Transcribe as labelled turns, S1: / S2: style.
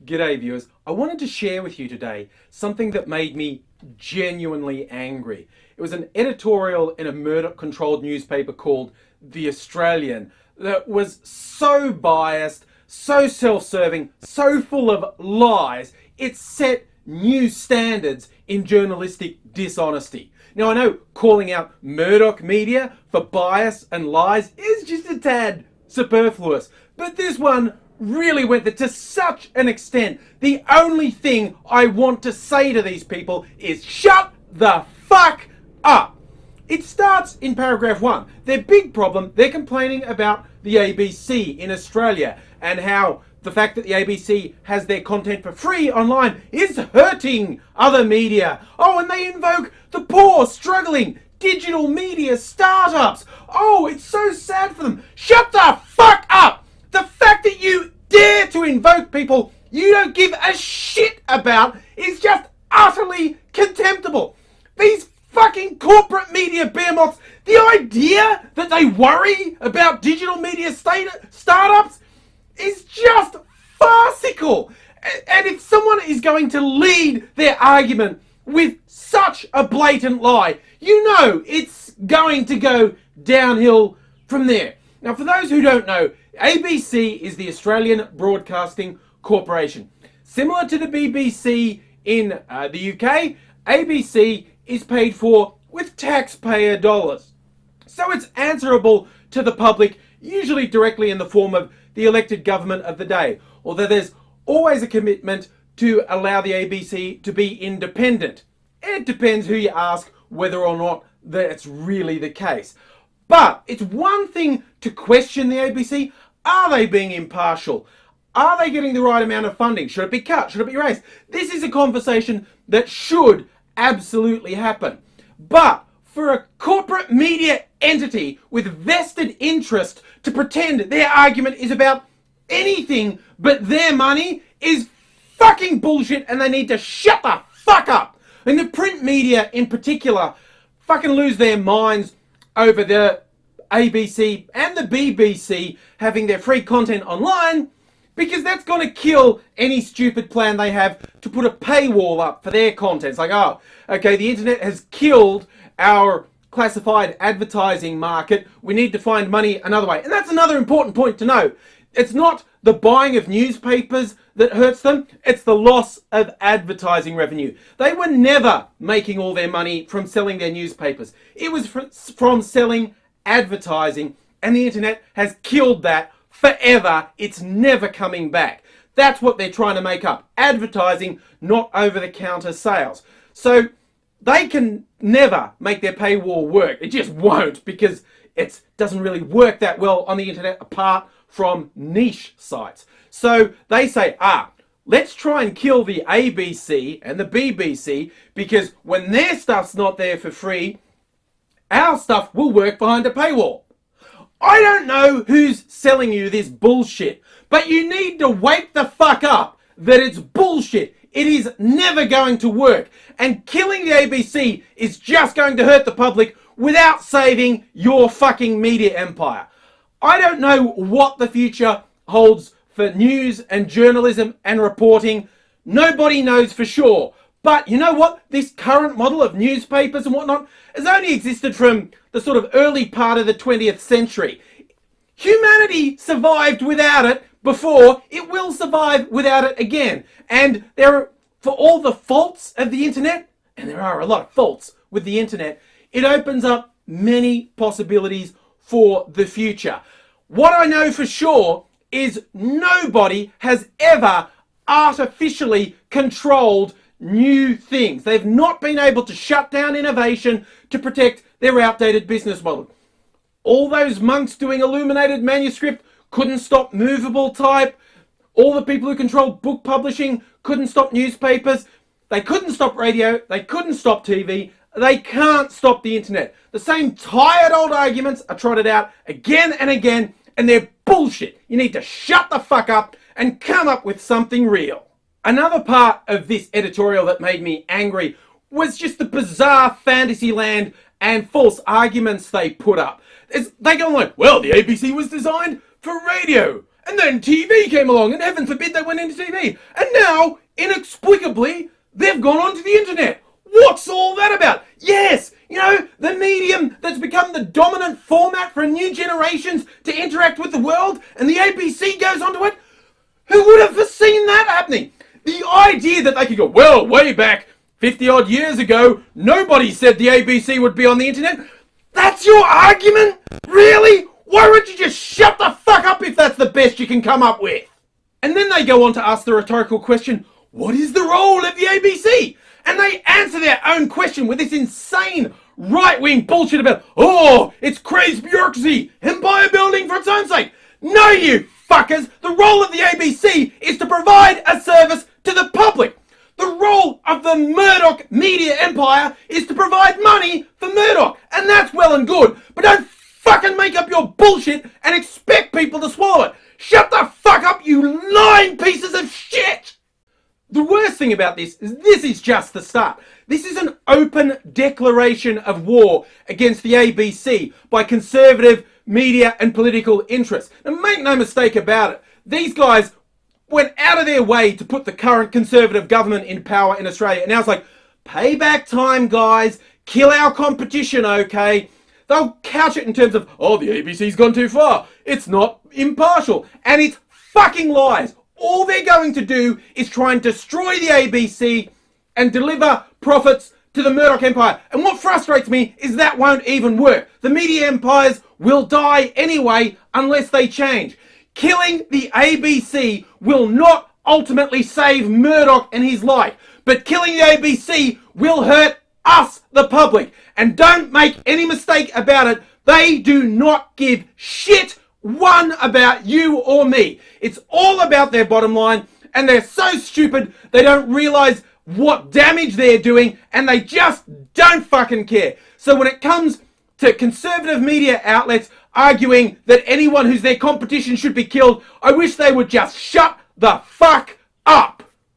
S1: G'day viewers, I wanted to share with you today something that made me genuinely angry. It was an editorial in a Murdoch-controlled newspaper called The Australian that was so biased, so self-serving, so full of lies, it set new standards in journalistic dishonesty. Now I know calling out Murdoch media for bias and lies is just a tad superfluous, but this one really went there to such an extent. The only thing I want to say to these people is shut the fuck up. It starts in paragraph 1. Their big problem, they're complaining about the ABC in Australia and how the fact that the ABC has their content for free online is hurting other media. Oh, and they invoke the poor, struggling digital media startups. Oh, it's so sad for them. Shut the fuck up! The fact that you dare to invoke people you don't give a shit about is just utterly contemptible. These fucking corporate media behemoths, the idea that they worry about digital media startups is just farcical. And if someone is going to lead their argument with such a blatant lie, you know it's going to go downhill from there. Now, for those who don't know, ABC is the Australian Broadcasting Corporation. Similar to the BBC in the UK, ABC is paid for with taxpayer dollars. So it's answerable to the public, usually directly in the form of the elected government of the day, although there's always a commitment to allow the ABC to be independent. It depends who you ask whether or not that's really the case. But it's one thing to question the ABC. Are they being impartial? Are they getting the right amount of funding? Should it be cut? Should it be raised? This is a conversation that should absolutely happen. But for a corporate media entity with vested interest to pretend their argument is about anything but their money is fucking bullshit, and they need to shut the fuck up. And the print media in particular fucking lose their minds over the ABC and the BBC having their free content online, because that's going to kill any stupid plan they have to put a paywall up for their content. It's like, oh, okay, the internet has killed our classified advertising market. We need to find money another way. And that's another important point to know. It's not the buying of newspapers that hurts them. It's the loss of advertising revenue. They were never making all their money from selling their newspapers. It was from selling advertising, and the internet has killed that forever. It's never coming back. That's what they're trying to make up. Advertising, not over-the-counter sales. So they can never make their paywall work. It just won't, because it doesn't really work that well on the internet apart from niche sites. So they say, let's try and kill the ABC and the BBC, because when their stuff's not there for free, our stuff will work behind a paywall. I don't know who's selling you this bullshit, but you need to wake the fuck up that it's bullshit. It is never going to work. And killing the ABC is just going to hurt the public without saving your fucking media empire. I don't know what the future holds for news and journalism and reporting. Nobody knows for sure. But you know what? This current model of newspapers and whatnot has only existed from the sort of early part of the 20th century. Humanity survived without it before. It will survive without it again. And for all the faults of the internet, and there are a lot of faults with the internet, it opens up many possibilities for the future. What I know for sure is nobody has ever artificially controlled new things. They've not been able to shut down innovation to protect their outdated business model. All those monks doing illuminated manuscript couldn't stop movable type. All the people who controlled book publishing couldn't stop newspapers. They couldn't stop radio. They couldn't stop TV. They can't stop the internet. The same tired old arguments are trotted out again and again, and they're bullshit. You need to shut the fuck up and come up with something real. Another part of this editorial that made me angry was just the bizarre fantasy land and false arguments they put up. They go like, well, the ABC was designed for radio, And then TV came along, and heaven forbid they went into TV. And now, inexplicably, they've gone onto the internet. What's all that about? Yes, the medium that's become the dominant format for new generations to interact with the world, and the ABC goes onto it. Who would have foreseen that happening? The idea that they could go, well, way back 50 odd years ago, nobody said the ABC would be on the internet. That's your argument? Really? Why don't you just shut the fuck up if that's the best you can come up with? And then they go on to ask the rhetorical question, what is the role of the ABC? And they answer their own question with this insane right-wing bullshit about, oh, it's crazed bureaucracy, empire building for its own sake. No, you fuckers, the role of the ABC is to provide a service to the public. The role of the Murdoch media empire is to provide money for Murdoch. And that's well and good, but don't fucking make up your bullshit and expect people to swallow it. Shut the fuck up, you lying pieces of shit! The worst thing about this is just the start. This is an open declaration of war against the ABC by conservative media and political interests. Now make no mistake about it, these guys went out of their way to put the current conservative government in power in Australia. And now it's like, payback time, guys. Kill our competition, okay? They'll couch it in terms of, oh, the ABC's gone too far. It's not impartial. And it's fucking lies. All they're going to do is try and destroy the ABC and deliver profits to the Murdoch empire. And what frustrates me is that won't even work. The media empires will die anyway unless they change. Killing the ABC will not ultimately save Murdoch and his life, but killing the ABC will hurt us, the public. And don't make any mistake about it, they do not give shit one about you or me. It's all about their bottom line, and they're so stupid they don't realize what damage they're doing, and they just don't fucking care. So when it comes to conservative media outlets arguing that anyone who's their competition should be killed, I wish they would just shut the fuck up.